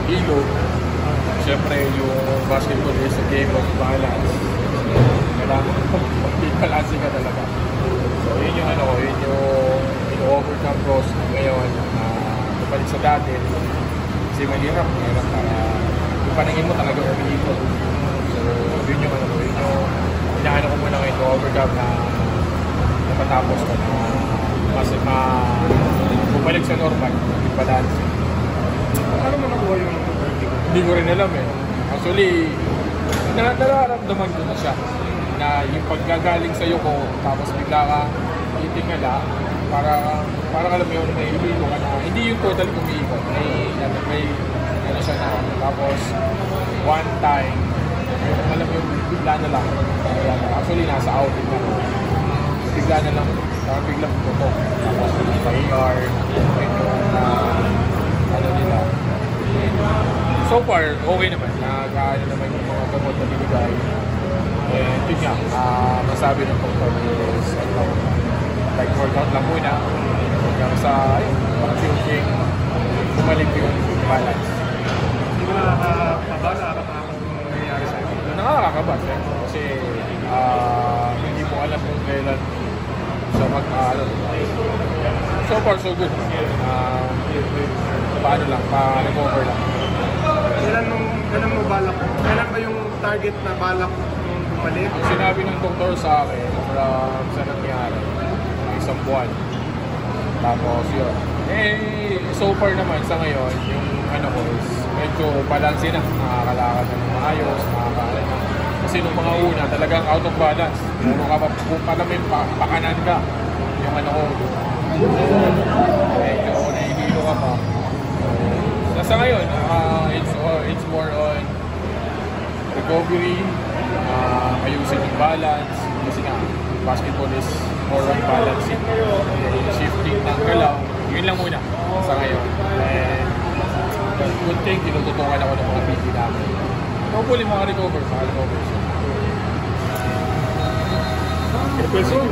hilo. Siyempre, yung basketball is a game of balance. Kailangan mag-balance ka talaga. So, yun yung ano, yun yung ino-overcome ko ngayon. Balik sa dati. Kasi mahirap para yung paningin mo talaga umiikot. So, yun yung ano, yun yung inaano ko muna ngayon, overcome na matapos ko na mas bumalik sa normal, balance. Ano mo nakuha yung Hindi ko rin alam eh. Actually, nararamdaman ko na siya na yung paggagaling sa'yo ko tapos bigla ka itingala para alam mo yun, may hilo ka na hindi yung totally umiikot, may ano siya na tapos one time alam mo yung bigla na lang actually nasa outing na bigla na lang biglang putok tapos sa ER ano nila. So far, okay naman. Nag-ano naman yung mga gamot na binigay. And yun nga, masabi ng doktor is like workout lang muna. Hanggang sa, ayun, until bumalik yung balance. Hindi mo nakakaba, nakakatakot yung nangyayari sa'yo? Nakakakaba, kasi hindi mo alam kung kailan sa so far, so good. Paano lang, pa-recover lang. Kailan mo balak? Kailan ba yung target na balak nung bumalik? Ang sinabi ng doktor sa akin, sa nangyari, isang buwan. Tapos yun. So far naman sa ngayon, yung ano ko is medyo balance na. Nakakalakad na maayos, nakakaala na. Kasi nung mga una, talagang out of balance. Puro ka pa, alam mo yung pakanan ka. Yung ano ko, medyo nahihilo ka pa. Sa ngayon, it's more on recovery, ayusin yung balance, kasi nga, basketball is more on balancing, shifting ng galaw, yun lang muna sa ngayon. And good thing, tinututukan ako ng mga PT namin. Hopefully, mga recover siya. Okay, so,